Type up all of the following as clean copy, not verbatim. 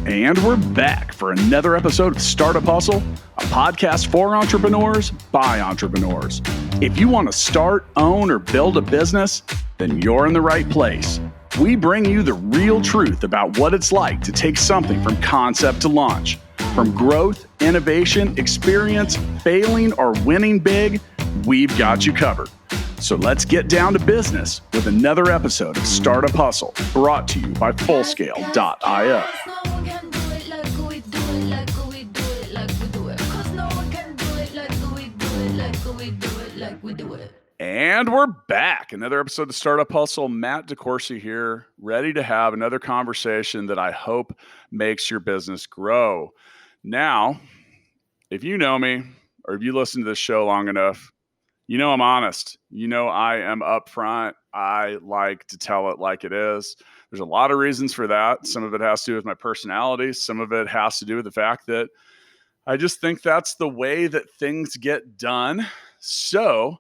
And we're back for another episode of Startup Hustle, a podcast for entrepreneurs by entrepreneurs. If you want to start, own, or build a business, then you're in the right place. We bring you the real truth about what it's like to take something from concept to launch. From growth, innovation, experience, failing, or winning big, we've got you covered. So let's get down to business with another episode of Startup Hustle, brought to you by Fullscale.io. And we're back. Another episode of Startup Hustle. Matt DeCoursey here, ready to have another conversation that I hope makes your business grow. Now, if you know me or if you listen to this show long enough, you know I'm honest. You know I am upfront. I like to tell it like it is. There's a lot of reasons for that. Some of it has to do with my personality. Some of it has to do with the fact that I just think that's the way that things get done. So,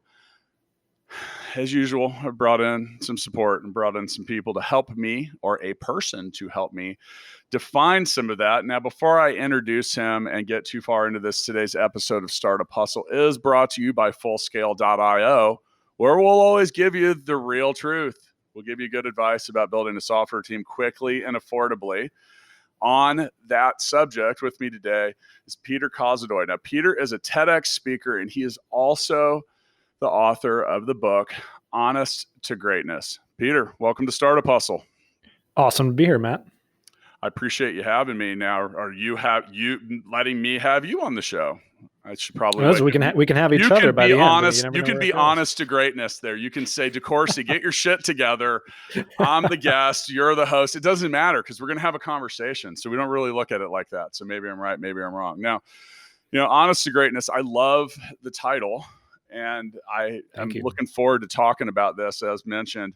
as usual, I brought in some support and brought in some people to help me, or a person to help me define some of that. Now, before I introduce him and get too far into this, today's episode of Startup Hustle is brought to you by Fullscale.io, where we'll always give you the real truth. We'll give you good advice about building a software team quickly and affordably. On that subject, with me today is Peter Kozodoy. Now, Peter is a TedX speaker, and he is also the author of the book, Honest to Greatness. Peter, welcome to Startup Hustle. Awesome to be here, Matt. I appreciate you having me. Now, are you letting me have you on the show? I should probably. We can have each other by the end. You can be honest to greatness there. You can say, DeCoursey, get your shit together. I'm the guest. You're the host. It doesn't matter because we're going to have a conversation. So we don't really look at it like that. So maybe I'm right. Maybe I'm wrong. Now, honest to greatness. I love the title. And I am looking forward to talking about this. As mentioned,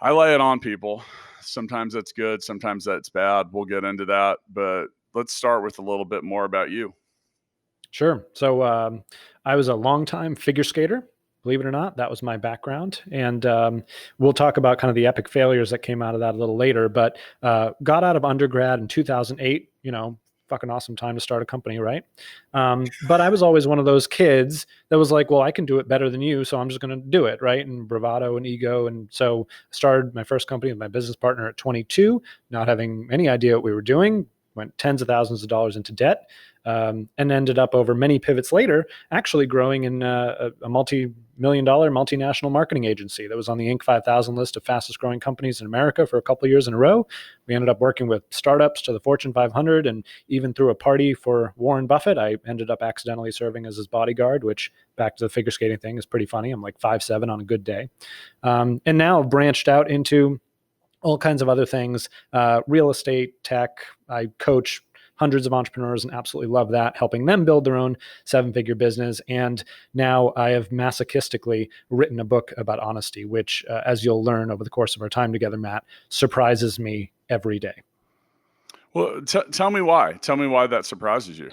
I lay it on people. Sometimes that's good. Sometimes that's bad. We'll get into that. But let's start with a little bit more about you. Sure. So I was a longtime figure skater. Believe it or not, that was my background. And we'll talk about kind of the epic failures that came out of that a little later. But got out of undergrad in 2008, fucking awesome time to start a company, right? But I was always one of those kids that was like, well, I can do it better than you, so I'm just going to do it, right? And bravado and ego. And so I started my first company with my business partner at 22, not having any idea what we were doing, went tens of thousands of dollars into debt, and ended up over many pivots later, actually growing in a multi-million-dollar multinational marketing agency that was on the Inc. 5000 list of fastest growing companies in America for a couple of years in a row. We ended up working with startups to the Fortune 500, and even through a party for Warren Buffett, I ended up accidentally serving as his bodyguard, which, back to the figure skating thing, is pretty funny. I'm like 5'7" on a good day. And now I've branched out into all kinds of other things, real estate, tech. I coach hundreds of entrepreneurs and absolutely love that, helping them build their own seven-figure business. And now I have masochistically written a book about honesty, which, as you'll learn over the course of our time together, Matt, surprises me every day. Well, tell me why. Tell me why that surprises you.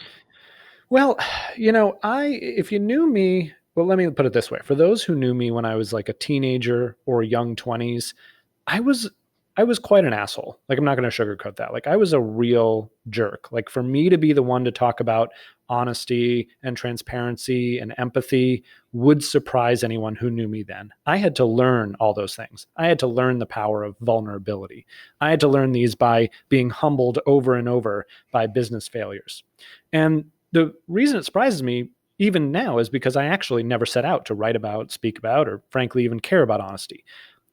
Well, if you knew me, well, let me put it this way. For those who knew me when I was like a teenager or young 20s, I was quite an asshole. Like, I'm not going to sugarcoat that. Like, I was a real jerk. Like, for me to be the one to talk about honesty and transparency and empathy would surprise anyone who knew me then. I had to learn all those things. I had to learn the power of vulnerability. I had to learn these by being humbled over and over by business failures. And the reason it surprises me even now is because I actually never set out to write about, speak about, or frankly, even care about honesty.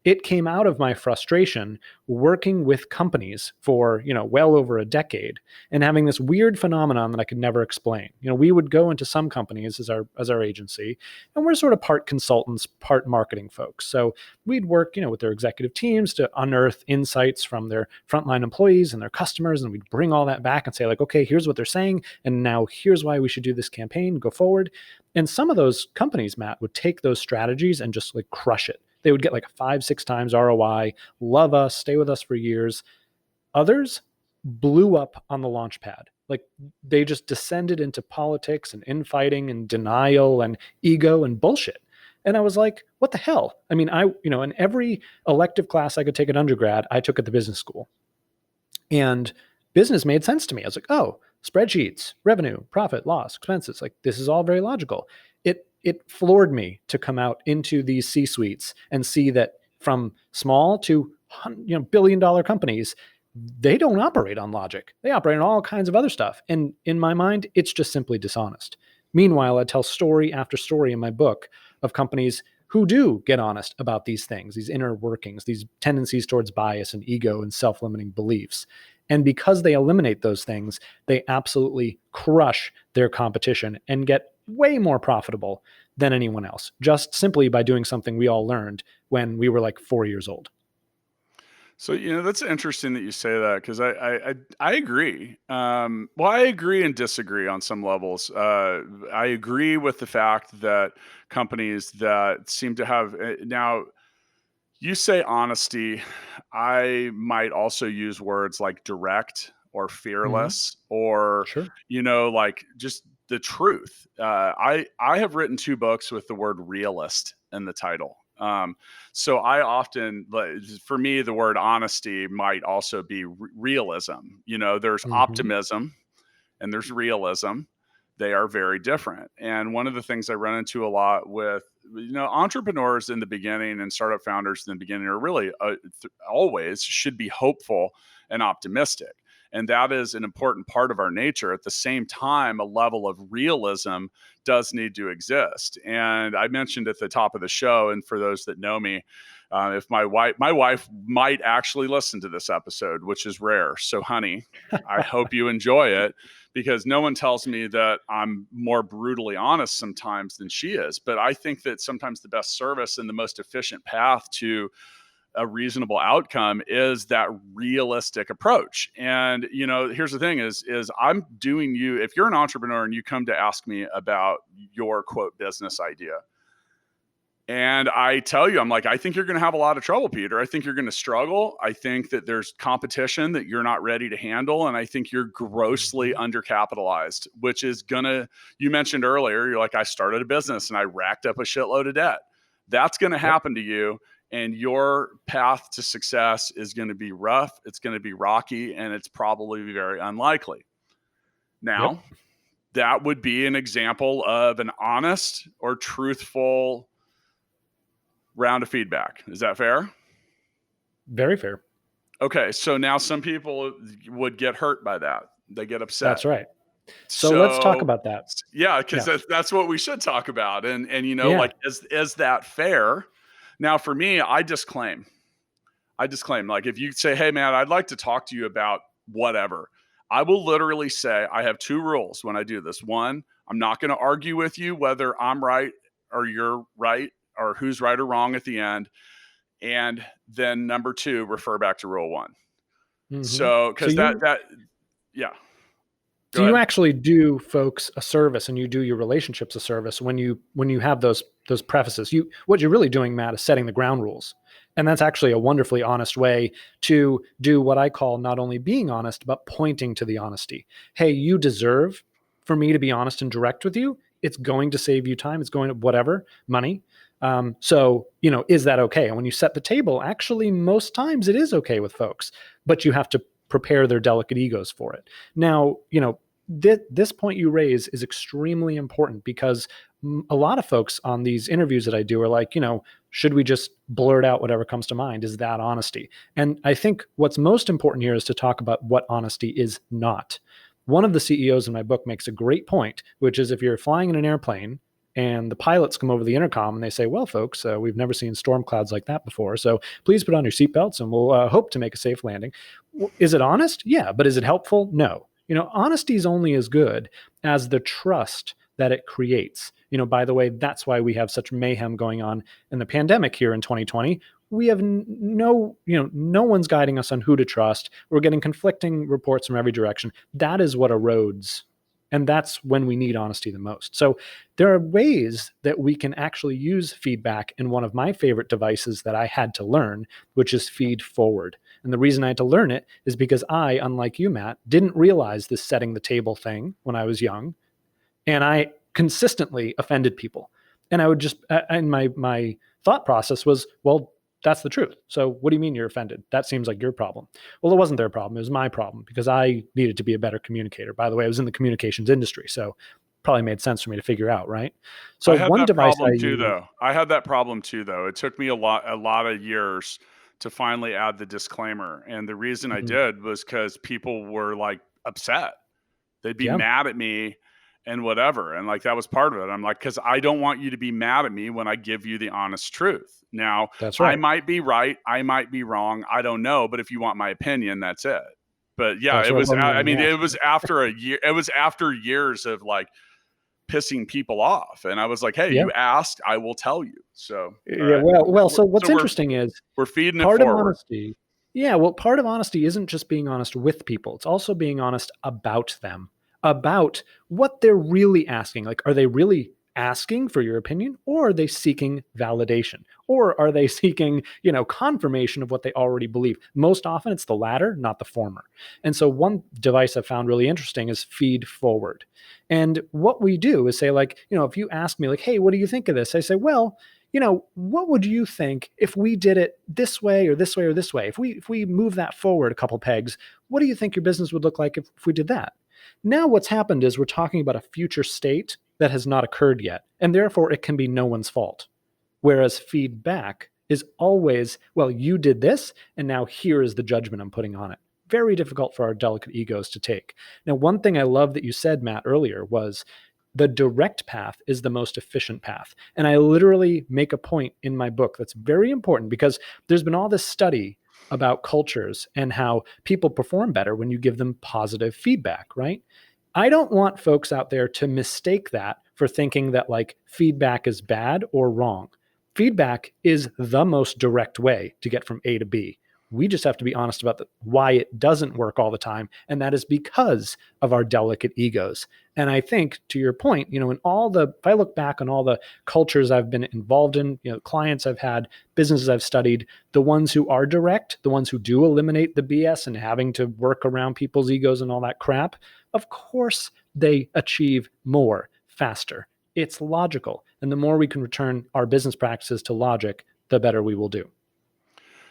It came out of my frustration working with companies for, well over a decade and having this weird phenomenon that I could never explain. We would go into some companies as our agency, and we're sort of part consultants, part marketing folks. So we'd work, with their executive teams to unearth insights from their frontline employees and their customers. And we'd bring all that back and say, like, okay, here's what they're saying. And now here's why we should do this campaign, go forward. And some of those companies, Matt, would take those strategies and just like crush it. They would get like 5-6 times ROI, love us, stay with us for years. Others blew up on the launch pad. Like, they just descended into politics and infighting and denial and ego and bullshit. And I was like, what the hell? I mean, in every elective class I could take at undergrad, I took at the business school. And business made sense to me. I was like, oh, spreadsheets, revenue, profit, loss, expenses. Like, this is all very logical. It floored me to come out into these C-suites and see that from small to billion-dollar companies, they don't operate on logic. They operate on all kinds of other stuff. And in my mind, it's just simply dishonest. Meanwhile, I tell story after story in my book of companies who do get honest about these things, these inner workings, these tendencies towards bias and ego and self-limiting beliefs. And because they eliminate those things, they absolutely crush their competition and get way more profitable than anyone else, just simply by doing something we all learned when we were like 4 years old. So, that's interesting that you say that, because I agree. Well, I agree and disagree on some levels. I agree with the fact that companies that seem to have now, you say honesty. I might also use words like direct or fearless, or, Sure. like just the truth. I have written 2 books with the word realist in the title. So I often, for me, the word honesty might also be realism. There's optimism and there's realism. They are very different. And one of the things I run into a lot with, entrepreneurs in the beginning and startup founders in the beginning are really always should be hopeful and optimistic. And that is an important part of our nature. At the same time, a level of realism does need to exist. And I mentioned at the top of the show, and for those that know me, if my wife might actually listen to this episode, which is rare. So honey, I hope you enjoy it, because no one tells me that I'm more brutally honest sometimes than she is. But I think that sometimes the best service and the most efficient path to a reasonable outcome is that realistic approach. And, here's the thing is I'm doing you, if you're an entrepreneur and you come to ask me about your quote business idea, and I tell you, I'm like, I think you're going to have a lot of trouble, Peter. I think you're going to struggle. I think that there's competition that you're not ready to handle. And I think you're grossly undercapitalized, which is you mentioned earlier, you're like, I started a business and I racked up a shitload of debt. That's going to happen to you. And your path to success is going to be rough. It's going to be rocky, and it's probably very unlikely. Now, that would be an example of an honest or truthful round of feedback. Is that fair? Very fair. Okay. So now some people would get hurt by that. They get upset. That's right. So let's talk about that. Yeah. Because that's what we should talk about. And like, is that fair? Now, for me, I disclaim, like, if you say, hey, man, I'd like to talk to you about whatever, I will literally say, I have 2 rules when I do this. 1, I'm not going to argue with you whether I'm right or you're right, or who's right or wrong at the end. And then number 2, refer back to rule 1. So, because yeah. So you actually do folks a service, and you do your relationships a service when you have those prefaces. What you're really doing, Matt, is setting the ground rules. And that's actually a wonderfully honest way to do what I call not only being honest, but pointing to the honesty. Hey, you deserve for me to be honest and direct with you. It's going to save you time. It's going to whatever, money. So, is that okay? And when you set the table, actually, most times it is okay with folks, but you have to prepare their delicate egos for it. Now, this point you raise is extremely important, because a lot of folks on these interviews that I do are like, should we just blurt out whatever comes to mind? Is that honesty? And I think what's most important here is to talk about what honesty is not. One of the CEOs in my book makes a great point, which is if you're flying in an airplane and the pilots come over the intercom and they say, well, folks, we've never seen storm clouds like that before, so please put on your seatbelts and we'll hope to make a safe landing. Is it honest? Yeah. But is it helpful? No. Honesty is only as good as the trust that it creates. By the way, that's why we have such mayhem going on in the pandemic here in 2020. We have no one's guiding us on who to trust. We're getting conflicting reports from every direction. That is what erodes. And that's when we need honesty the most. So there are ways that we can actually use feedback in one of my favorite devices that I had to learn, which is feed forward. And the reason I had to learn it is because I, unlike you, Matt, didn't realize this setting the table thing when I was young. And I consistently offended people. And I would just, and my thought process was, well, that's the truth. So what do you mean you're offended? That seems like your problem. Well, it wasn't their problem. It was my problem because I needed to be a better communicator. By the way, I was in the communications industry, so probably made sense for me to figure out, right? So I had one that device I problem too, use, though. I had that problem too, though. It took me a lot of years to finally add the disclaimer. And the reason I Mhm. did was because people were like upset. They'd be Yeah, mad at me and whatever. And like that was part of it. I'm like, because I don't want you to be mad at me when I give you the honest truth. Now, that's I right. might be right. I might be wrong. I don't know. But if you want my opinion, that's it. But yeah, That's it right. was, Well, I yeah. mean, it was after a year, it was after years of like pissing people off. And I was like, hey, Yeah. you asked, I will tell you. So, all Yeah. right. Well, We're, so what's so we're, interesting is we're feeding it part of forward. honesty. Yeah. Well, part of honesty isn't just being honest with people, it's also being honest about them, about what they're really asking. Like, are they really asking for your opinion, or are they seeking validation, or are they seeking, confirmation of what they already believe? Most often it's the latter, not the former. And so one device I found really interesting is feed forward. And what we do is say, like, if you ask me, like, hey, what do you think of this? I say, well, what would you think if we did it this way or this way or this way? If we move that forward a couple pegs, what do you think your business would look like if we did that? Now what's happened is we're talking about a future state that has not occurred yet, and therefore it can be no one's fault. Whereas feedback is always, well, you did this, and now here is the judgment I'm putting on it. Very difficult for our delicate egos to take. Now, one thing I love that you said, Matt, earlier was the direct path is the most efficient path. And I literally make a point in my book that's very important because there's been all this study about cultures and how people perform better when you give them positive feedback, right? I don't want folks out there to mistake that for thinking that like feedback is bad or wrong. Feedback is the most direct way to get from A to B. We just have to be honest about why it doesn't work all the time. And that is because of our delicate egos. And I think to your point, if I look back on all the cultures I've been involved in, clients I've had, businesses I've studied, the ones who are direct, the ones who do eliminate the BS and having to work around people's egos and all that crap, of course they achieve more faster. It's logical. And the more we can return our business practices to logic, the better we will do.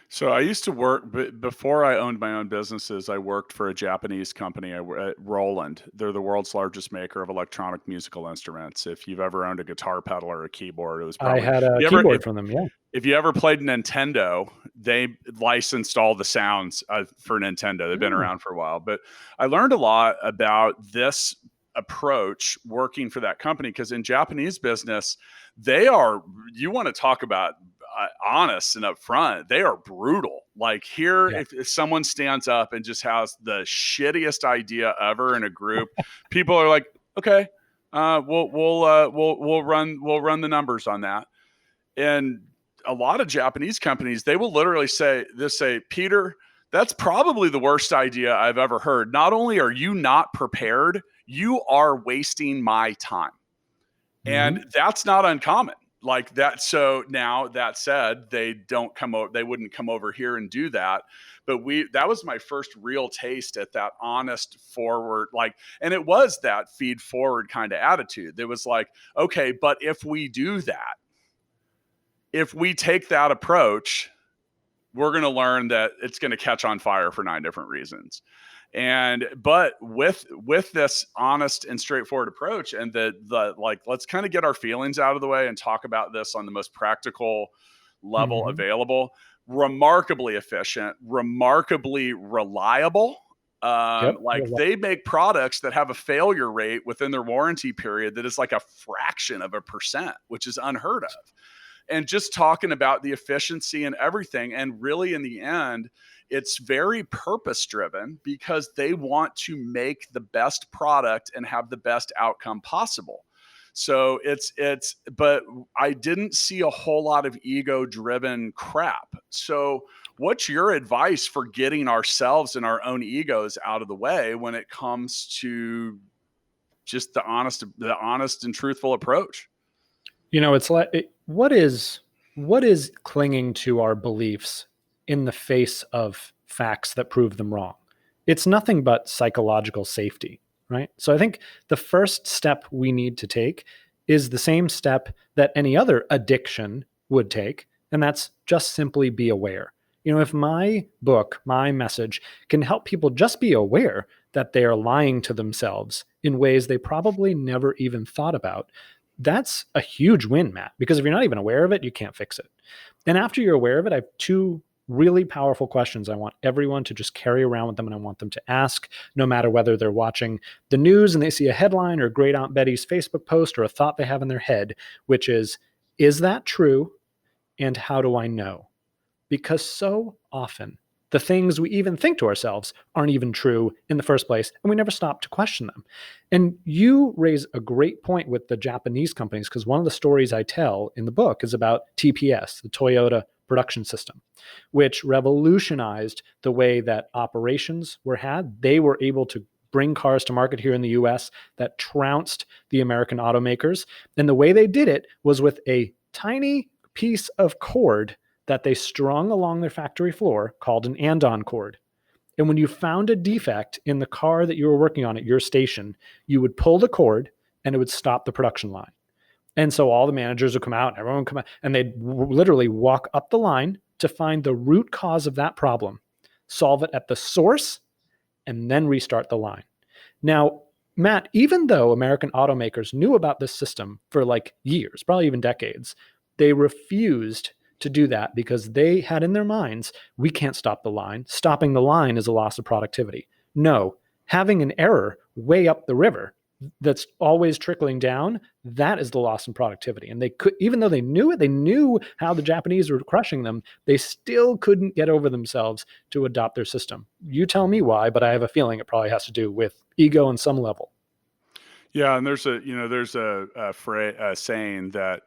So I used to work, but before I owned my own businesses, I worked for a Japanese company, Roland. They're the world's largest maker of electronic musical instruments. If you've ever owned a guitar pedal or a keyboard, it was I probably had a you ever keyboard from them. Yeah. if you ever played Nintendo, they licensed all the sounds for Nintendo. They've been Mm. around for a while, but I learned a lot about this approach working for that company because in Japanese business, you want to talk about honest and upfront, they are brutal. Like here, Yeah. if someone stands up and just has the shittiest idea ever in a group, people are like, okay, we'll run the numbers on that. And a lot of Japanese companies, they will literally say, Peter, that's probably the worst idea I've ever heard. Not only are you not prepared, you are wasting my time. And Mm-hmm. that's not uncommon. Like that. So now that said, they wouldn't come over here and do that. But that was my first real taste at that honest forward, and it was that feed forward kind of attitude. It was like, okay, but if we do that, if we take that approach, we're going to learn that it's going to catch on fire for 9 different reasons. But with this honest and straightforward approach and let's kind of get our feelings out of the way and talk about this on the most practical level Mm-hmm. available, remarkably efficient, remarkably reliable. Yep. They make products that have a failure rate within their warranty period that is like a fraction of a percent, which is unheard of. And just talking about the efficiency and everything. And really, in the end, it's very purpose driven because they want to make the best product and have the best outcome possible. So but I didn't see a whole lot of ego driven crap. So what's your advice for getting ourselves and our own egos out of the way when it comes to just the honest and truthful approach? It's like what is clinging to our beliefs in the face of facts that prove them wrong? It's nothing but psychological safety, right? So I think the first step we need to take is the same step that any other addiction would take, And that's just simply be aware. If my book, my message can help people just be aware that they are lying to themselves in ways they probably never even thought about, that's a huge win, Matt, because if you're not even aware of it, you can't fix it. And after you're aware of it, I have two really powerful questions I want everyone to just carry around with them, and I want them to ask, no matter whether they're watching the news and they see a headline or Great Aunt Betty's Facebook post or a thought they have in their head, which is that true? And how do I know? Because so often the things we even think to ourselves aren't even true in the first place, and we never stop to question them. And you raise a great point with the Japanese companies, because one of the stories I tell in the book is about TPS, the Toyota production system, which revolutionized the way that operations were had. They were able to bring cars to market here in the US that trounced the American automakers. And the way they did it was with a tiny piece of cord that they strung along their factory floor called an andon cord. And when you found a defect in the car that you were working on at your station, you would pull the cord and it would stop the production line. And so all the managers would come out and everyone would come out and they'd literally walk up the line to find the root cause of that problem, solve it at the source, and then restart the line. Now, Matt, even though American automakers knew about this system for like years, probably even decades, they refused to do that because they had in their minds, we can't stop the line. Stopping the line is a loss of productivity. No, having an error way up the river that's always trickling down, that is the loss in productivity. And they could, even though they knew it, they knew how the Japanese were crushing them, they still couldn't get over themselves to adopt their system. You tell me why, but I have a feeling it probably has to do with ego on some level. Yeah, and there's a saying that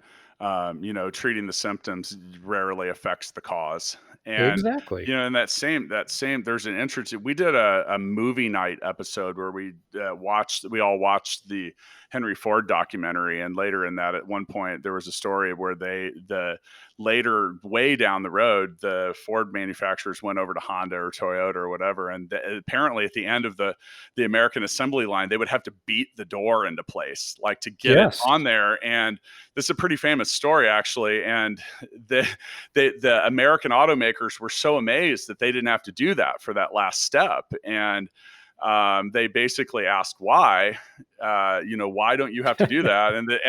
treating the symptoms rarely affects the cause. And Exactly. in that same there's an interesting. We did a movie night episode where we all watched the Henry Ford documentary, and later in that, at one point, there was a story where later way down the road, the Ford manufacturers went over to Honda or Toyota or whatever, and apparently at the end of the American assembly line, they would have to beat the door into place, like to get it on there. And this is a pretty famous story, actually. And the American automakers were so amazed that they didn't have to do that for that last step. And they basically asked why, why don't you have to do that? And the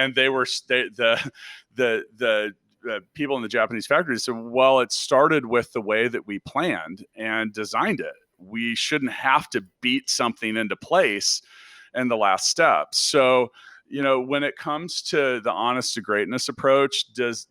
people in the Japanese factories said, well, it started with the way that we planned and designed it. We shouldn't have to beat something into place in the last step. So, when it comes to the honest to greatness approach, is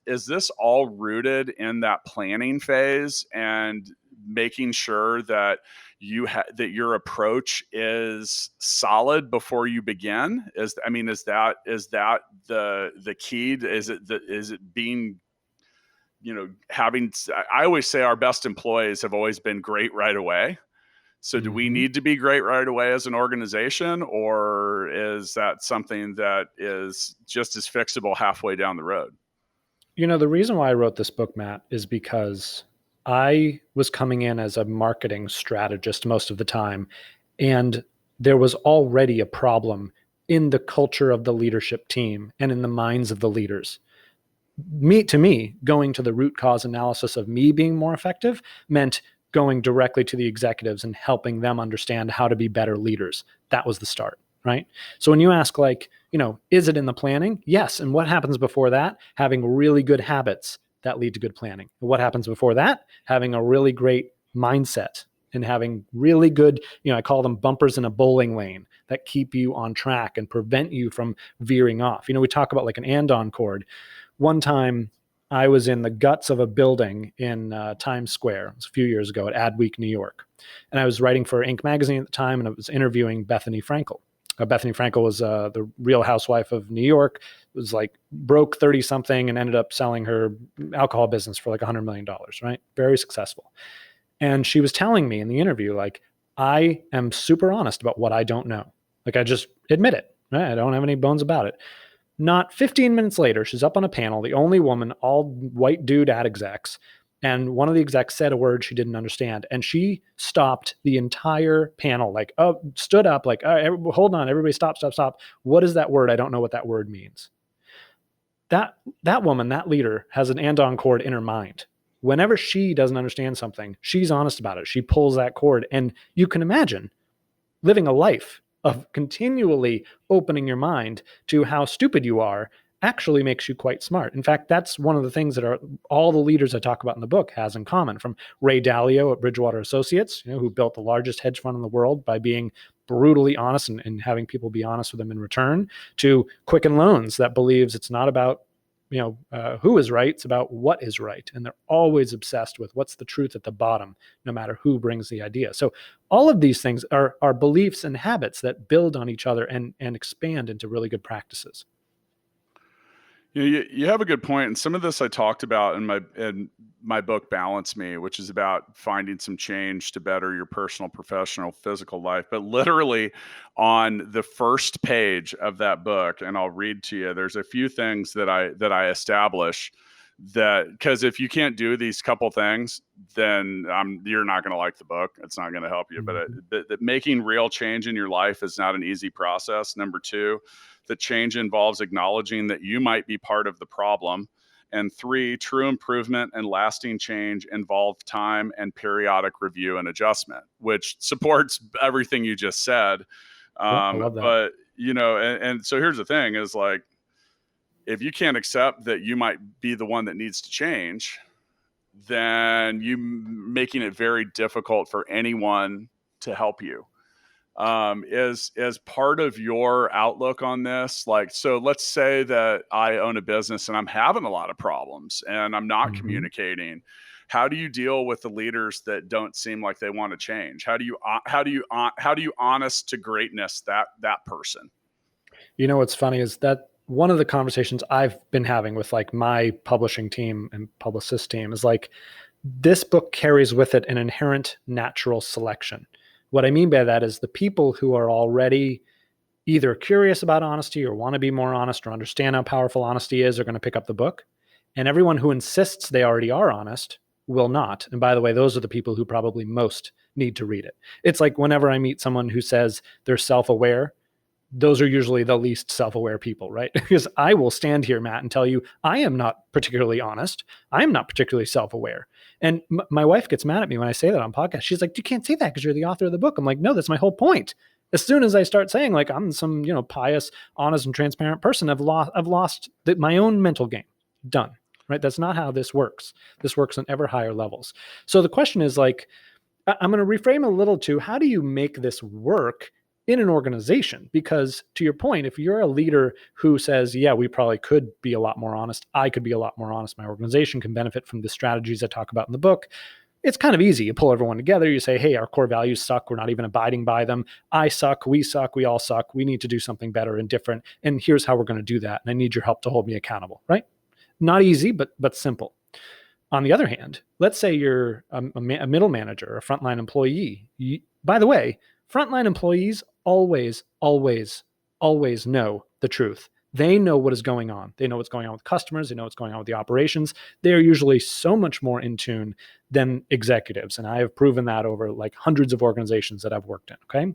this all rooted in that planning phase and making sure that that your approach is solid before you begin? Is that the key? Is it being, having? I always say our best employees have always been great right away. So do we need to be great right away as an organization, or is that something that is just as fixable halfway down the road? The reason why I wrote this book, Matt, is because I was coming in as a marketing strategist most of the time, and there was already a problem in the culture of the leadership team and in the minds of the leaders. To me, going to the root cause analysis of me being more effective meant going directly to the executives and helping them understand how to be better leaders. That was the start, right? So when you ask, is it in the planning? Yes. And what happens before that? Having really good habits that lead to good planning. And what happens before that? Having a really great mindset and having really good, I call them bumpers in a bowling lane that keep you on track and prevent you from veering off. We talk about like an andon cord. One time, I was in the guts of a building in Times Square. It was a few years ago at Adweek, New York. And I was writing for Inc. magazine at the time, and I was interviewing Bethany Frankel. Bethany Frankel was the Real Housewife of New York. It was like broke 30-something and ended up selling her alcohol business for like $100 million, right? Very successful. And she was telling me in the interview, like, I am super honest about what I don't know. Like, I just admit it. Right? I don't have any bones about it. Not 15 minutes later, she's up on a panel, the only woman, all white dude ad execs. And one of the execs said a word she didn't understand. And she stopped the entire panel, stood up, hold on, everybody stop. What is that word? I don't know what that word means. that woman, that leader, has an andon cord in her mind. Whenever she doesn't understand something, she's honest about it. She pulls that cord. And you can imagine living a life of continually opening your mind to how stupid you are actually makes you quite smart. In fact, that's one of the things that all the leaders I talk about in the book has in common, from Ray Dalio at Bridgewater Associates, who built the largest hedge fund in the world by being brutally honest and having people be honest with them in return, to Quicken Loans, that believes it's not about who is right, it's about what is right. And they're always obsessed with what's the truth at the bottom, no matter who brings the idea. So all of these things are beliefs and habits that build on each other and expand into really good practices. You have a good point, and some of this I talked about in my book, Balance Me, which is about finding some change to better your personal, professional, physical life. But literally on the first page of that book, and I'll read to you, there's a few things that I establish that, because if you can't do these couple things, then you're not going to like the book. It's not going to help you. Mm-hmm. But making real change in your life is not an easy process. Number two, that change involves acknowledging that you might be part of the problem. And three, true improvement and lasting change involve time and periodic review and adjustment, which supports everything you just said. I love that. But, and so here's the thing is, like, if you can't accept that you might be the one that needs to change, then you making it very difficult for anyone to help you. As part of your outlook on this, like, so let's say that I own a business and I'm having a lot of problems and I'm not Mm-hmm. communicating. How do you deal with the leaders that don't seem like they want to change? How do you honest to greatness that person? What's funny is that one of the conversations I've been having with like my publishing team and publicist team is like, this book carries with it an inherent natural selection. What I mean by that is the people who are already either curious about honesty or want to be more honest or understand how powerful honesty is are going to pick up the book. And everyone who insists they already are honest will not. And by the way, those are the people who probably most need to read it. It's like whenever I meet someone who says they're self-aware, those are usually the least self-aware people, right? Because I will stand here, Matt, and tell you, I am not particularly honest. I am not particularly self-aware. And my wife gets mad at me when I say that on podcast. She's like, you can't say that because you're the author of the book. I'm like, no, that's my whole point. As soon as I start saying like I'm some, pious, honest, and transparent person, I've lost my own mental game. Done. Right? That's not how this works. This works on ever higher levels. So the question is like, I'm going to reframe a little to, how do you make this work in an organization? Because to your point, if you're a leader who says, yeah, we probably could be a lot more honest, I could be a lot more honest, my organization can benefit from the strategies I talk about in the book, it's kind of easy. You pull everyone together, you say, hey, our core values suck, we're not even abiding by them, I suck, we all suck, we need to do something better and different, and here's how we're going to do that, and I need your help to hold me accountable, right? Not easy, but simple. On the other hand, let's say you're a middle manager, a frontline employee. By the way, frontline employees always know the truth. They know what is going on. They know what's going on with customers. They know what's going on with the operations. They're usually so much more in tune than executives. And I have proven that over like hundreds of organizations that I've worked in. Okay.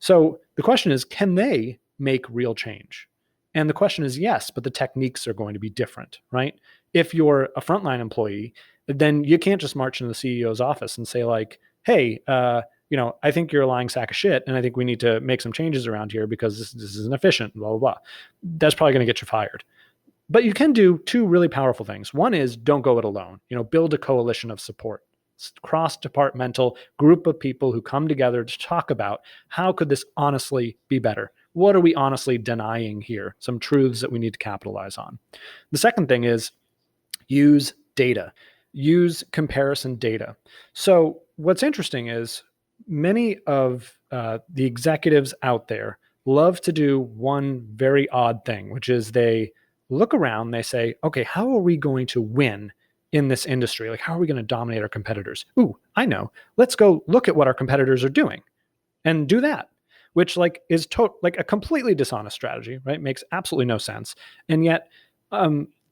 So the question is, can they make real change? And the question is yes, but the techniques are going to be different, right? If you're a frontline employee, then you can't just march into the CEO's office and say like, hey, I think you're a lying sack of shit, and I think we need to make some changes around here because this isn't efficient, blah, blah, blah. That's probably going to get you fired. But you can do two really powerful things. One is don't go it alone. Build a coalition of support, cross-departmental group of people who come together to talk about how could this honestly be better? What are we honestly denying here? Some truths that we need to capitalize on. The second thing is use data, use comparison data. So what's interesting is many of the executives out there love to do one very odd thing, which is they look around, they say, okay, how are we going to win in this industry? Like, how are we going to dominate our competitors? Ooh, I know. Let's go look at what our competitors are doing and do that, which like is like a completely dishonest strategy, right? Makes absolutely no sense. And yet,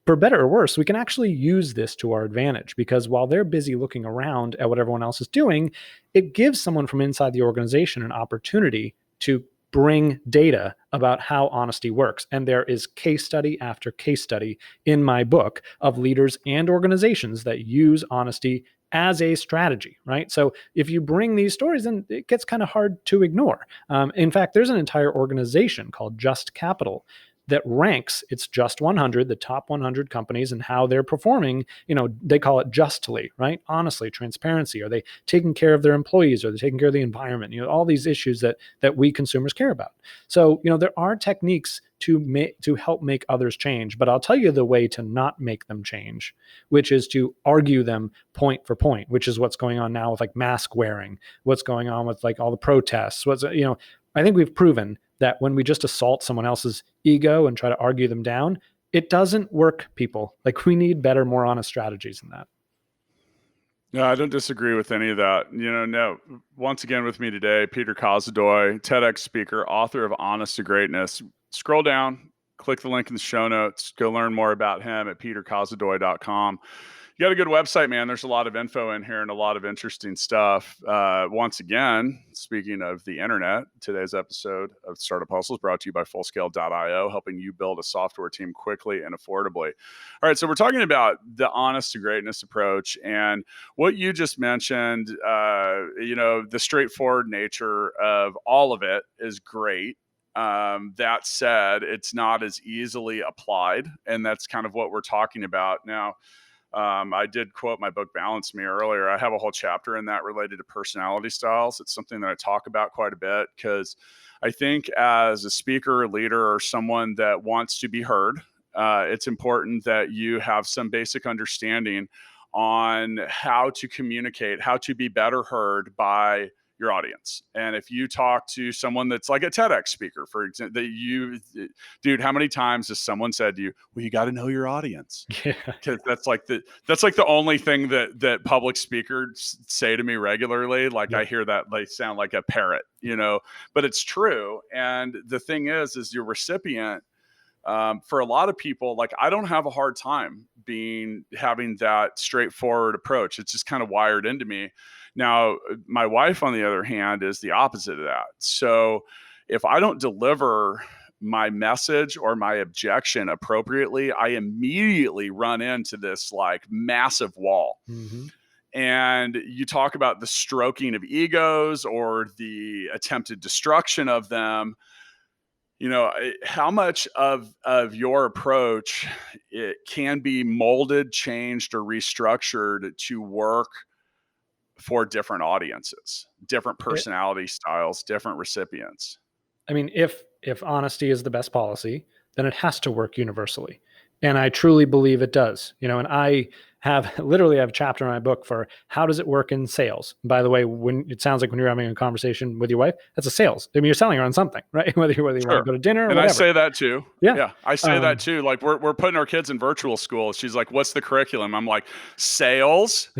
for better or worse, we can actually use this to our advantage, because while they're busy looking around at what everyone else is doing, it gives someone from inside the organization an opportunity to bring data about how honesty works. And there is case study after case study in my book of leaders and organizations that use honesty as a strategy, right? So if you bring these stories in, it gets kind of hard to ignore. In fact, there's an entire organization called Just Capital that ranks its Just 100, the top 100 companies, and how they're performing. They call it justly, right? Honestly, transparency. Are they taking care of their employees? Are they taking care of the environment? All these issues that we consumers care about. So, there are techniques to help make others change, but I'll tell you the way to not make them change, which is to argue them point for point, which is what's going on now with like mask wearing, what's going on with like all the protests. I think we've proven that when we just assault someone else's ego and try to argue them down, it doesn't work, people. Like, we need better, more honest strategies than that. No, I don't disagree with any of that. No. Once again with me today, Peter Kozodoy, TEDx speaker, author of Honest to Greatness. Scroll down, click the link in the show notes, go learn more about him at peterkozodoy.com. You got a good website, man. There's a lot of info in here and a lot of interesting stuff. Once again, speaking of the internet, today's episode of Startup Hustle is brought to you by Fullscale.io, helping you build a software team quickly and affordably. All right, so we're talking about the honest to greatness approach, and what you just mentioned, the straightforward nature of all of it is great. That said, it's not as easily applied, and that's kind of what we're talking about now. I did quote my book, Balance Me, earlier. I have a whole chapter in that related to personality styles. It's something that I talk about quite a bit because I think as a speaker, leader, or someone that wants to be heard, it's important that you have some basic understanding on how to communicate, how to be better heard by your audience. And if you talk to someone that's like a TEDx speaker, for example, dude, how many times has someone said to you, well, you got to know your audience? Yeah. Because that's like the only thing that public speakers say to me regularly. Like, yeah. I hear that they sound like a parrot, but it's true. And the thing is your recipient, for a lot of people, like, I don't have a hard time having that straightforward approach. It's just kind of wired into me. Now, my wife, on the other hand, is the opposite of that. So if I don't deliver my message or my objection appropriately, I immediately run into this like massive wall. Mm-hmm. And you talk about the stroking of egos or the attempted destruction of them. How much of your approach it can be molded, changed, or restructured to work for different audiences, different personality styles, different recipients? I mean, if honesty is the best policy, then it has to work universally. And I truly believe it does. And I have a chapter in my book for how does it work in sales. By the way, when it sounds like when you're having a conversation with your wife, that's a sales. I mean, you're selling her on something, right? Whether you want to go to dinner or and whatever. I say that too. Yeah. I say that too. Like, we're putting our kids in virtual school. She's like, what's the curriculum? I'm like, sales,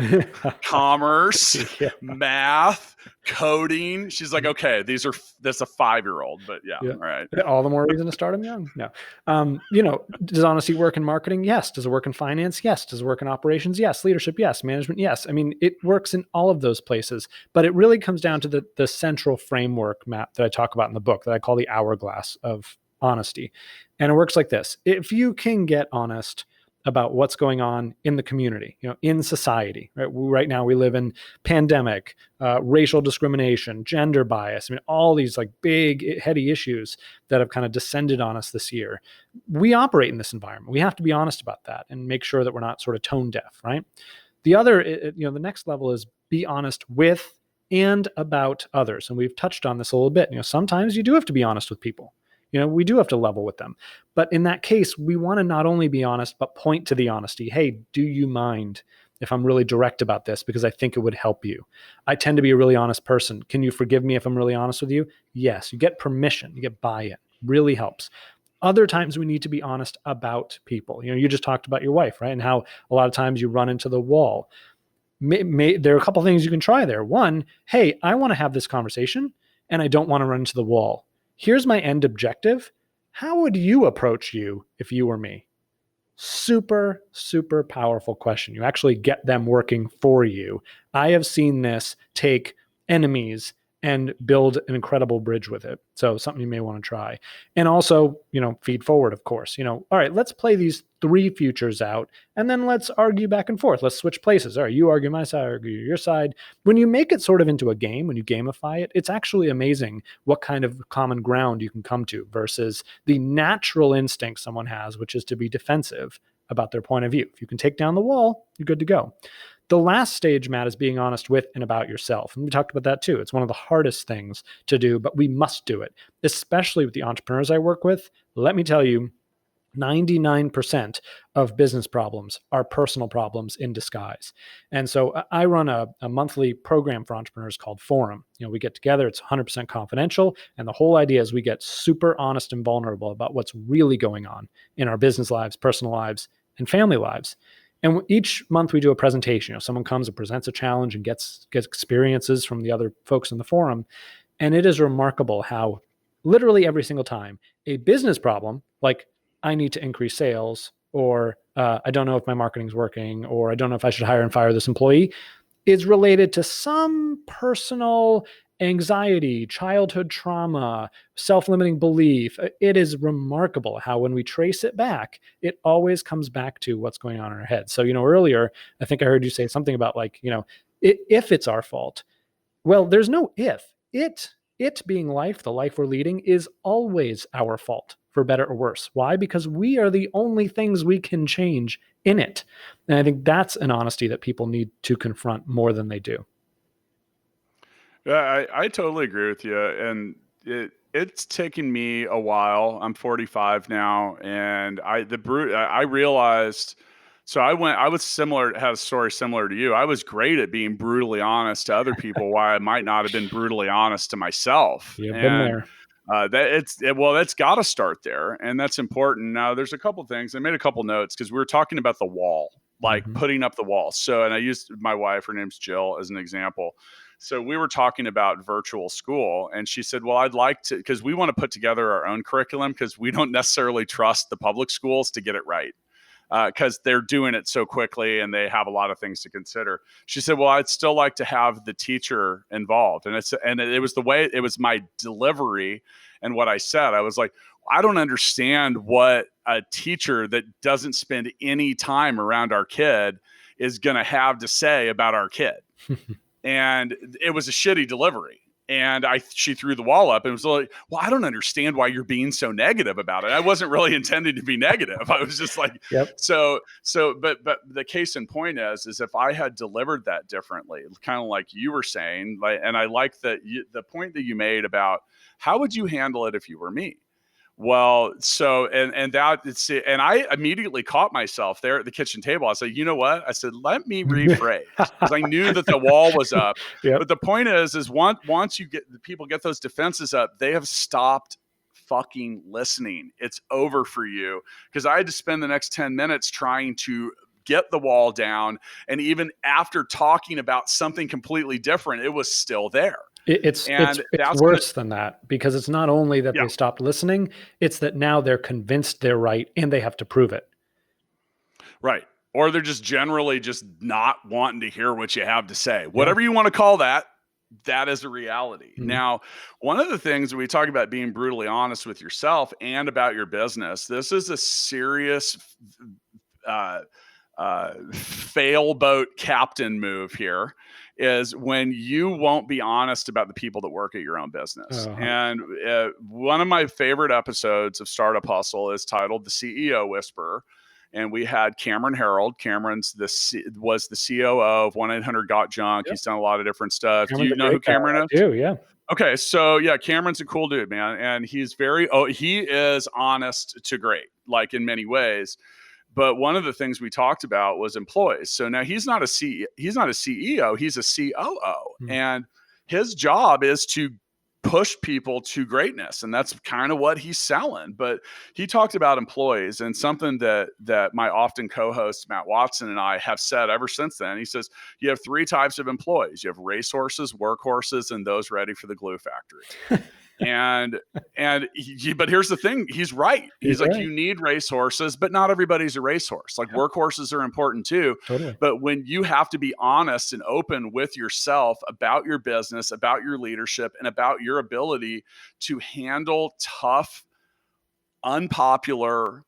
commerce, math, coding. She's like, okay, that's a 5-year-old, but yeah. All right. All the more reason to start them young. No. Does honesty work in marketing? Yes. Does it work in finance? Yes. Does it work in operations? Yes. Leadership? Yes. Management? Yes. I mean, it works in all of those places, but it really comes down to the central framework map that I talk about in the book that I call the hourglass of honesty. And it works like this. If you can get honest about what's going on in the community, in society, right? Right now we live in pandemic, racial discrimination, gender bias. I mean, all these like big, heady issues that have kind of descended on us this year. We operate in this environment. We have to be honest about that and make sure that we're not sort of tone deaf, right? The other, the next level is be honest with and about others. And we've touched on this a little bit. Sometimes you do have to be honest with people. We do have to level with them. But in that case, we want to not only be honest, but point to the honesty. Hey, do you mind if I'm really direct about this? Because I think it would help you. I tend to be a really honest person. Can you forgive me if I'm really honest with you? Yes. You get permission. You get buy-in. Really helps. Other times we need to be honest about people. You just talked about your wife, right? And how a lot of times you run into the wall. There are a couple of things you can try there. One, hey, I want to have this conversation and I don't want to run into the wall. Here's my end objective. How would you approach you if you were me? Super, super powerful question. You actually get them working for you. I have seen this take enemies and build an incredible bridge with it. So something you may want to try. And also, feed forward, of course. All right, let's play these 3 futures out, and then let's argue back and forth. Let's switch places. All right, you argue my side, I argue your side. When you make it sort of into a game, when you gamify it, it's actually amazing what kind of common ground you can come to versus the natural instinct someone has, which is to be defensive about their point of view. If you can take down the wall, you're good to go. The last stage, Matt, is being honest with and about yourself. And we talked about that too. It's one of the hardest things to do, but we must do it, especially with the entrepreneurs I work with. Let me tell you, 99% of business problems are personal problems in disguise. And so I run a monthly program for entrepreneurs called Forum. We get together, it's 100% confidential. And the whole idea is we get super honest and vulnerable about what's really going on in our business lives, personal lives, and family lives. And each month we do a presentation. Someone comes and presents a challenge and gets experiences from the other folks in the forum. And it is remarkable how literally every single time a business problem, like I need to increase sales, or I don't know if my marketing's working, or I don't know if I should hire and fire this employee, is related to some personal anxiety, childhood trauma, self-limiting belief. It is remarkable how when we trace it back, it always comes back to what's going on in our head. So, earlier, I think I heard you say something about if it's our fault. Well, there's no if. It being life, the life we're leading, is always our fault, for better or worse. Why? Because we are the only things we can change in it. And I think that's an honesty that people need to confront more than they do. Yeah, I totally agree with you. And it's taken me a while. I'm 45 now, and I realized. So I was had a story similar to you. I was great at being brutally honest to other people, why I might not have been brutally honest to myself. You've been there. That's got to start there, and that's important. Now, there's a couple things. I made a couple notes because we were talking about the wall, like putting up the wall. So, and I used my wife, her name's Jill, as an example. So we were talking about virtual school, and she said, well, I'd like to, because we want to put together our own curriculum because we don't necessarily trust the public schools to get it right. Because they're doing it so quickly and they have a lot of things to consider. She said, well, I'd still like to have the teacher involved. And it was the way, it was my delivery and what I said. I was like, I don't understand what a teacher that doesn't spend any time around our kid is going to have to say about our kid. And it was a shitty delivery. And she threw the wall up and was like, well, I don't understand why you're being so negative about it. I wasn't really intending to be negative. I was just like, yep. But the case in point is if I had delivered that differently, kind of like you were saying, and I like the point that you made about how would you handle it if you were me? Well, so, and I immediately caught myself there at the kitchen table. I said, you know what? I said, let me rephrase, because I knew that the wall was up. Yep. But the point is once you get the people get those defenses up, they have stopped fucking listening. It's over for you. Because I had to spend the next 10 minutes trying to get the wall down. And even after talking about something completely different, it was still there. It's worse than that, because it's not only that they stopped listening, it's that now they're convinced they're right and they have to prove it. Right. Or they're just generally just not wanting to hear what you have to say. Whatever you want to call that, that is a reality. Mm-hmm. Now, one of the things we talk about being brutally honest with yourself and about your business, this is a serious fail boat captain move here, is when you won't be honest about the people that work at your own business. Uh-huh. And one of my favorite episodes of Startup Hustle is titled The CEO Whisperer. And we had Cameron Harold. Cameron's was the COO of 1-800-GOT-JUNK. Yep. He's done a lot of different stuff. Cameron's do you know who Cameron is? I do, yeah. Okay, so yeah, Cameron's a cool dude, man. And he's he is honest to great, like in many ways. But one of the things we talked about was employees. So now he's not a CEO, he's a COO. Mm-hmm. And his job is to push people to greatness. And that's kind of what he's selling. But he talked about employees, and something that my often co-host Matt Watson and I have said ever since then. He says, you have 3 types of employees. You have racehorses, workhorses, and those ready for the glue factory. But here's the thing, he's right. He's like, right. you need racehorses, but not everybody's a racehorse. Like workhorses are important too. Totally. But when you have to be honest and open with yourself about your business, about your leadership, and about your ability to handle tough, unpopular,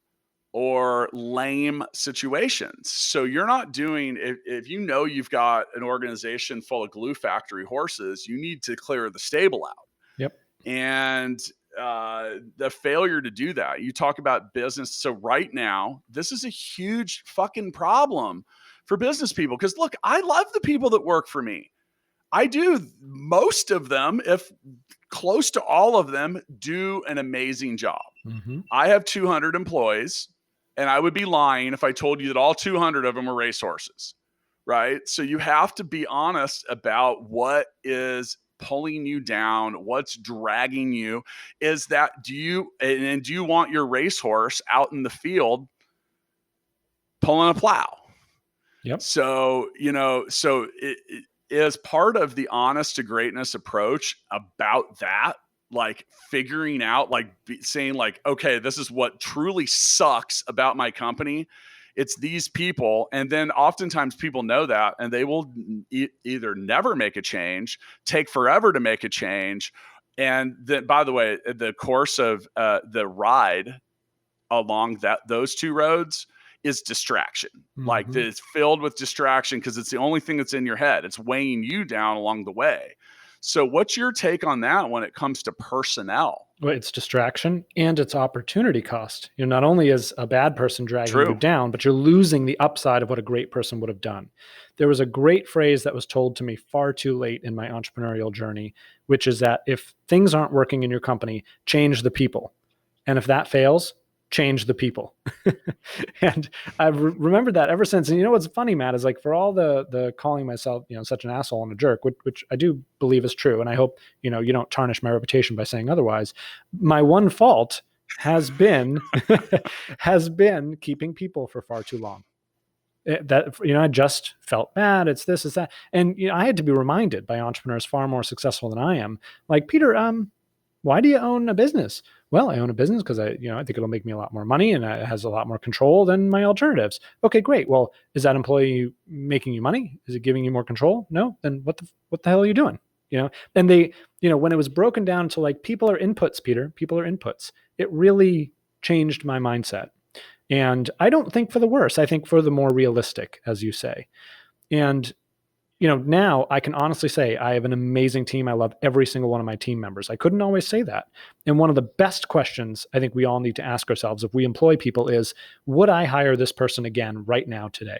or lame situations. So you're not doing, if you know you've got an organization full of glue factory horses, you need to clear the stable out. Yep. And the failure to do that, you talk about business. So right now, this is a huge fucking problem for business people. Because look, I love the people that work for me. I do. Most of them, if close to all of them, do an amazing job. Mm-hmm. I have 200 employees. And I would be lying if I told you that all 200 of them are racehorses, right? So you have to be honest about what is pulling you down, what's dragging you. Is that, do you want your racehorse out in the field pulling a plow? Yep. So, it is part of the honest to greatness approach about that. Like figuring out, like saying like, okay, this is what truly sucks about my company. It's these people. And then oftentimes people know that and they will either never make a change, take forever to make a change. And then, by the way, the course of the ride along those two roads is distraction. Mm-hmm. Like it's filled with distraction because it's the only thing that's in your head. It's weighing you down along the way. So what's your take on that when it comes to personnel? Well, it's distraction and it's opportunity cost. Not only is a bad person dragging you down, but you're losing the upside of what a great person would have done. There was a great phrase that was told to me far too late in my entrepreneurial journey, which is that if things aren't working in your company, change the people. And if that fails, change the people. And I've remembered that ever since. And what's funny, Matt, is like for all the calling myself, such an asshole and a jerk, which I do believe is true. And I hope, you don't tarnish my reputation by saying otherwise. My one fault has been, keeping people for far too long. I just felt bad. It's this, it's that. And, I had to be reminded by entrepreneurs far more successful than I am. Like, Peter, why do you own a business? Well, I own a business because I think it'll make me a lot more money and it has a lot more control than my alternatives. Okay, great. Well, is that employee making you money? Is it giving you more control? No. Then what the hell are you doing? And they, when it was broken down to like, people are inputs, Peter, people are inputs, it really changed my mindset. And I don't think for the worse. I think for the more realistic, as you say. And now I can honestly say I have an amazing team. I love every single one of my team members. I couldn't always say that. And one of the best questions I think we all need to ask ourselves if we employ people is, would I hire this person again right now today?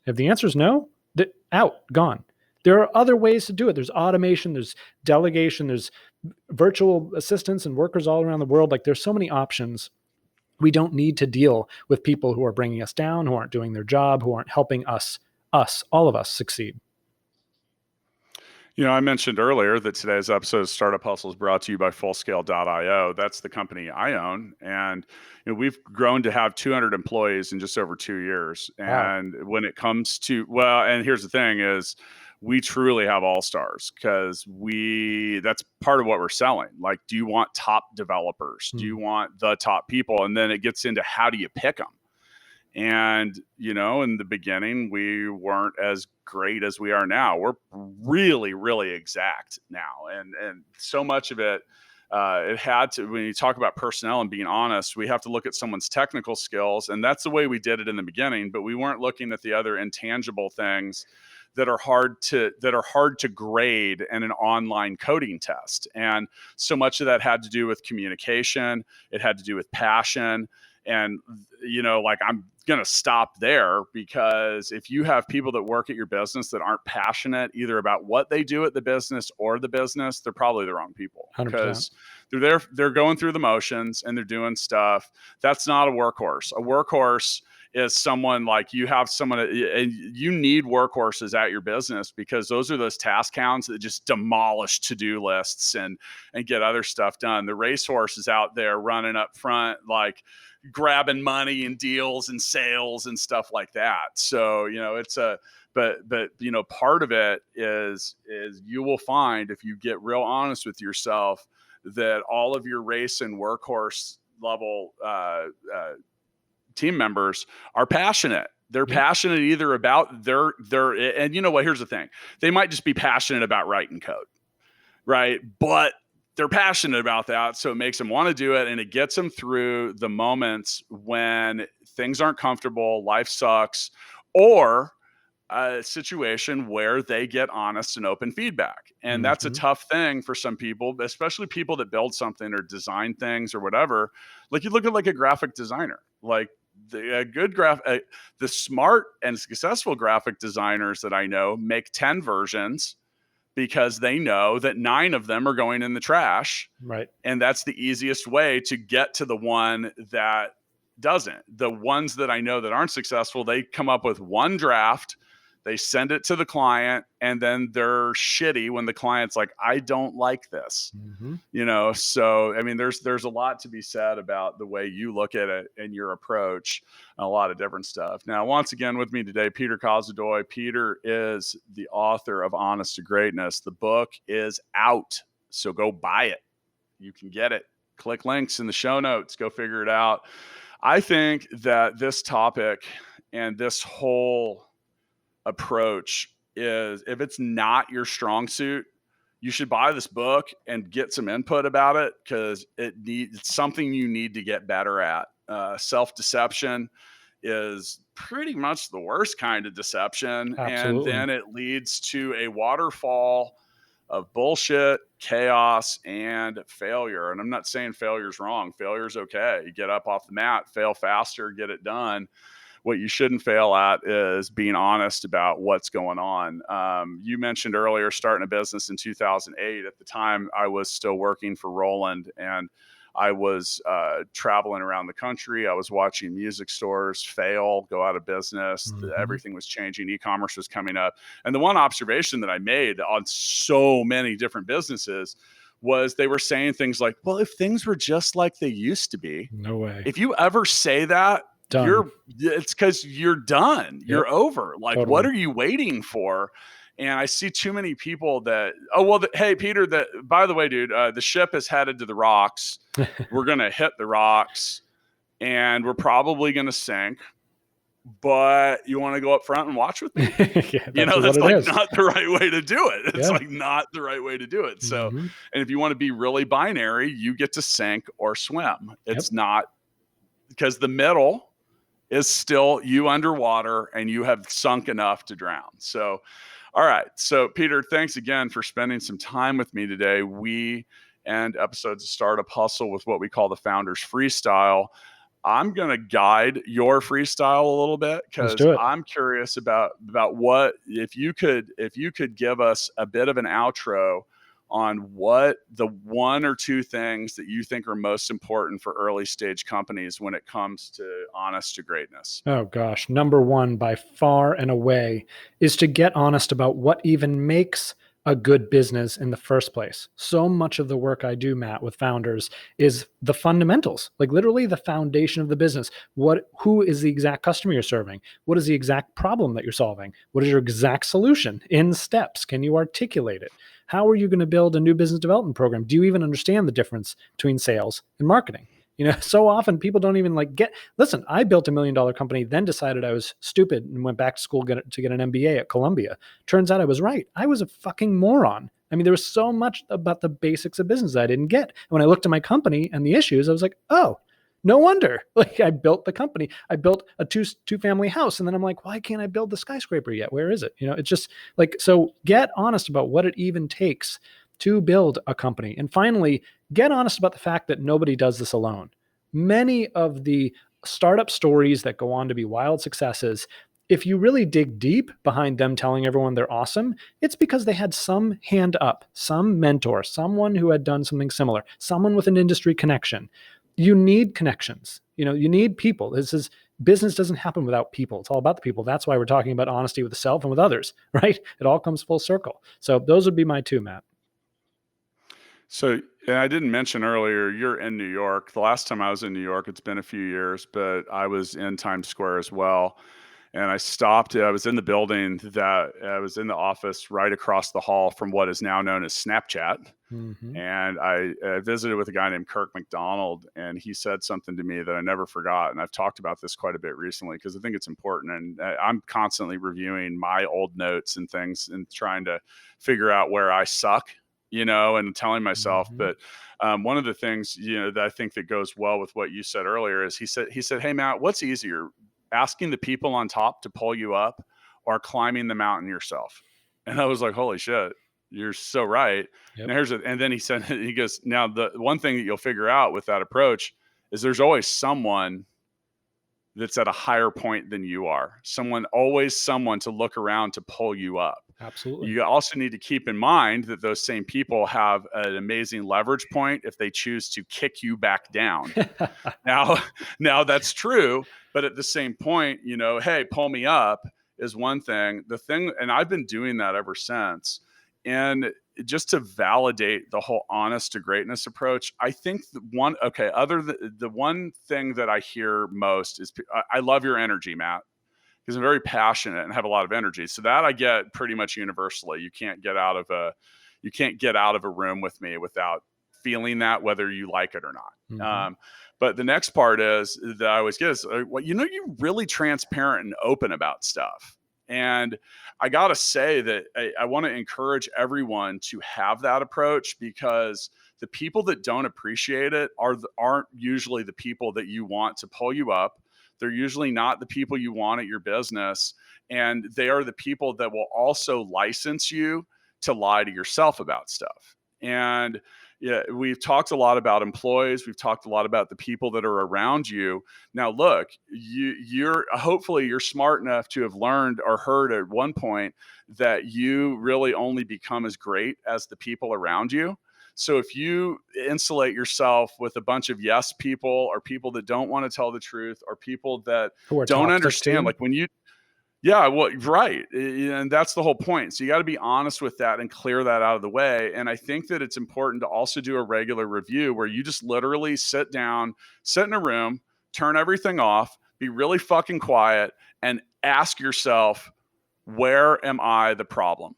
If the answer is no, out, gone. There are other ways to do it. There's automation, there's delegation, there's virtual assistants and workers all around the world. Like there's so many options. We don't need to deal with people who are bringing us down, who aren't doing their job, who aren't helping us, all of us succeed. I mentioned earlier that today's episode of Startup Hustle is brought to you by Fullscale.io. That's the company I own. And we've grown to have 200 employees in just over 2 years. Wow. And when it comes to, and here's the thing is, we truly have all-stars because that's part of what we're selling. Like, do you want top developers? Do you want the top people? And then it gets into how do you pick them? And, in the beginning, we weren't as great as we are now. We're really, really exact now. And so much of it, it had to, when you talk about personnel and being honest, we have to look at someone's technical skills. And that's the way we did it in the beginning, but we weren't looking at the other intangible things that are hard to grade in an online coding test. And so much of that had to do with communication. It had to do with passion. And, I'm going to stop there because if you have people that work at your business that aren't passionate either about what they do at the business or the business, they're probably the wrong people 100%. Because they're going through the motions and they're doing stuff. That's not a workhorse. A workhorse is someone like you have someone, and you need workhorses at your business because those are those task hounds that just demolish to-do lists and get other stuff done. The racehorse is out there running up front, like grabbing money and deals and sales and stuff like that. So, it's but part of it is you will find if you get real honest with yourself that all of your race and workhorse level team members are passionate. They're passionate either about their, and you know what, here's the thing. They might just be passionate about writing code, right? But they're passionate about that. So it makes them want to do it. And it gets them through the moments when things aren't comfortable, life sucks, or a situation where they get honest and open feedback. And that's a tough thing for some people, especially people that build something or design things or whatever. Like you look at like a graphic designer, like the smart and successful graphic designers that I know make 10 versions because they know that 9 of them are going in the trash. Right. And that's the easiest way to get to the one that doesn't. The ones that I know that aren't successful, they come up with one draft, they send it to the client, and then they're shitty when the client's like, I don't like this. You know, so I mean, there's a lot to be said about the way you look at it and your approach, and a lot of different stuff. Now, once again, with me today, Peter Kozodoy. Peter is the author of Honest to Greatness. The book is out, so go buy it. You can get it. Click links in the show notes. Go figure it out. I think that this topic and this whole approach is, if it's not your strong suit, you should buy this book and get some input about it, because it's something you need to get better at. Self-deception is pretty much the worst kind of deception. Absolutely. And then it leads to a waterfall of bullshit, chaos, and failure. And I'm not saying failure's wrong. Failure's okay. You get up off the mat, fail faster, get it done. What you shouldn't fail at is being honest about what's going on. You mentioned earlier starting a business in 2008. At the time, I was still working for Roland, and I was traveling around the country. I was watching music stores fail, go out of business. Everything was changing. E-commerce was coming up. And the one observation that I made on so many different businesses was they were saying things like, well, if things were just like they used to be. No way. If you ever say that, it's because you're done. You're over. Like, totally. What are you waiting for? And I see too many people that, hey, Peter, by the way, dude, the ship is headed to the rocks. We're going to hit the rocks and we're probably going to sink. But you want to go up front and watch with me? That's like not the right way to do it. It's like not the right way to do it. So, and if you want to be really binary, you get to sink or swim. It's not, because the middle is still you underwater and you have sunk enough to drown. So, all right. So Peter, thanks again for spending some time with me today. We end episodes of Startup Hustle with what we call the Founders Freestyle. I'm going to guide your freestyle a little bit, because I'm curious about what, if you could give us a bit of an outro on what the 1 or 2 things that you think are most important for early stage companies when it comes to honest to greatness. Oh gosh. Number 1 by far and away is to get honest about what even makes a good business in the first place. So much of the work I do, Matt, with founders is the fundamentals, like literally the foundation of the business. Who is the exact customer you're serving? What is the exact problem that you're solving? What is your exact solution in steps? Can you articulate it? How are you going to build a new business development program? Do you even understand the difference between sales and marketing? So often people don't even listen, I built $1 million company, then decided I was stupid and went back to school to get an MBA at Columbia. Turns out I was right. I was a fucking moron. I mean, there was so much about the basics of business that I didn't get. And when I looked at my company and the issues, I was like, oh, no wonder. Like, I built the company. I built a two-family house. And then I'm like, why can't I build the skyscraper yet? Where is it? It's just like, so get honest about what it even takes to build a company. And finally, get honest about the fact that nobody does this alone. Many of the startup stories that go on to be wild successes, if you really dig deep behind them telling everyone they're awesome, it's because they had some hand up, some mentor, someone who had done something similar, someone with an industry connection. You need connections. You need people. Business doesn't happen without people. It's all about the people. That's why we're talking about honesty with the self and with others, right? It all comes full circle. So those would be my 2, Matt. So, and I didn't mention earlier, you're in New York. The last time I was in New York, it's been a few years, but I was in Times Square as well. And I stopped. I was in the building that I was in the office right across the hall from what is now known as Snapchat. Mm-hmm. And I visited with a guy named Kirk McDonald, and he said something to me that I never forgot. And I've talked about this quite a bit recently because I think it's important. And I'm constantly reviewing my old notes and things and trying to figure out where I suck, and telling myself. Mm-hmm. But one of the things, that I think that goes well with what you said earlier is he said, "Hey, Matt, what's easier, asking the people on top to pull you up or climbing the mountain yourself?" And I was like, holy shit, you're so right. Yep. And then he goes, now the one thing that you'll figure out with that approach is there's always someone that's at a higher point than you are. Always someone to look around to pull you up. Absolutely. You also need to keep in mind that those same people have an amazing leverage point if they choose to kick you back down. Now that's true, but at the same point, hey, pull me up is one thing. The thing, and I've been doing that ever since. And just to validate the whole honest to greatness approach, I think the one thing that I hear most is, I love your energy, Matt, because I'm very passionate and have a lot of energy. So that I get pretty much universally. You can't get out of a room with me without feeling that, whether you like it or not. Mm-hmm. But the next part is that I always get is, you're really transparent and open about stuff. And I got to say that I want to encourage everyone to have that approach, because the people that don't appreciate it aren't usually the people that you want to pull you up. They're usually not the people you want at your business. And they are the people that will also license you to lie to yourself about stuff. And yeah, we've talked a lot about employees. We've talked a lot about the people that are around you. Now, look, hopefully you're smart enough to have learned or heard at one point that you really only become as great as the people around you. So if you insulate yourself with a bunch of yes people, or people that don't want to tell the truth, or people that don't understand, like when you, yeah, well, right. And that's the whole point. So you got to be honest with that and clear that out of the way. And I think that it's important to also do a regular review where you just literally sit down, sit in a room, turn everything off, be really fucking quiet, and ask yourself, where am I the problem?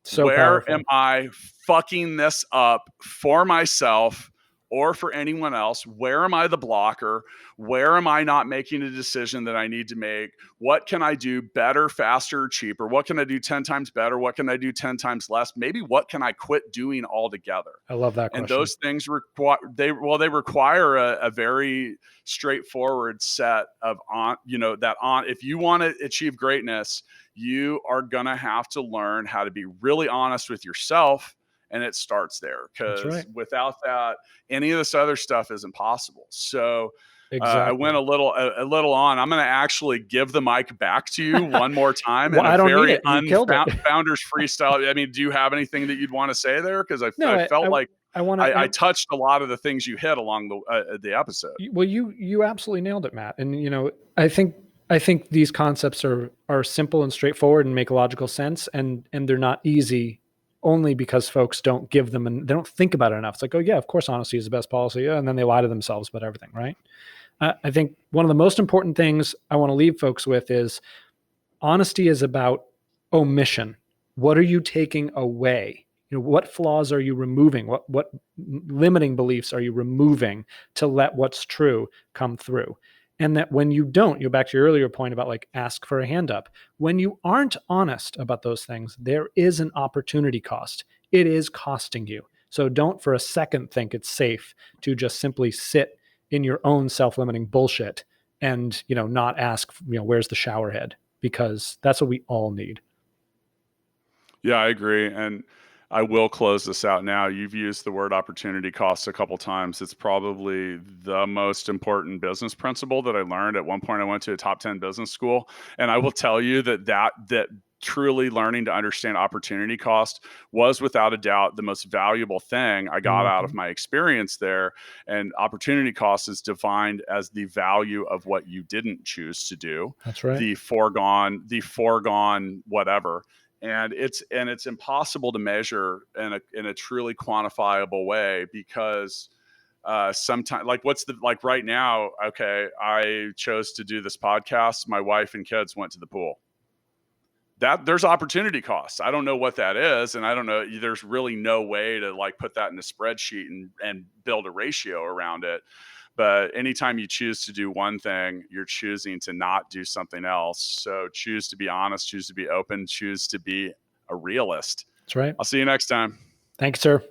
So where powerful. am I fucking this up for myself or for anyone else? Where am I the blocker? Where am I not making a decision that I need to make? What can I do better, faster, cheaper? What can I do 10 times better? What can I do 10 times less? Maybe what can I quit doing altogether? I love that question. And those things require a very straightforward set of if you want to achieve greatness, you are going to have to learn how to be really honest with yourself. And it starts there, because without that, any of this other stuff isn't possible. So I went a little on. I'm going to actually give the mic back to you one more time. Well, in I don't need it. You killed it. Founders freestyle. I mean, do you have anything that you'd want to say there? Because I felt like I touched a lot of the things you hit along the episode. Well, you absolutely nailed it, Matt. And I think these concepts are simple and straightforward and make logical sense, and they're not easy only because folks don't give them, and they don't think about it enough. It's like, oh yeah, of course honesty is the best policy. Yeah, and then they lie to themselves about everything, right? I think one of the most important things I want to leave folks with is honesty is about omission. What are you taking away? What flaws are you removing? What limiting beliefs are you removing to let what's true come through? And that when you don't, you're back to your earlier point about like ask for a hand up. When you aren't honest about those things, there is an opportunity cost. It is costing you. So don't for a second think it's safe to just simply sit in your own self-limiting bullshit and, not ask, where's the shower head? Because that's what we all need. Yeah, I agree. And I will close this out now. You've used the word opportunity cost a couple times. It's probably the most important business principle that I learned. At one point, I went to a top 10 business school, and I will tell you that truly learning to understand opportunity cost was without a doubt the most valuable thing I got out of my experience there. And opportunity cost is defined as the value of what you didn't choose to do. That's right. The foregone whatever. And it's impossible to measure in a truly quantifiable way, because Sometimes, like like right now, okay, I chose to do this podcast. My wife and kids went to the pool. That there's opportunity costs. I don't know what that is. And I don't know, there's really no way to like put that in a spreadsheet and build a ratio around it. But anytime you choose to do one thing, you're choosing to not do something else. So choose to be honest, choose to be open, choose to be a realist. That's right. I'll see you next time. Thanks, sir.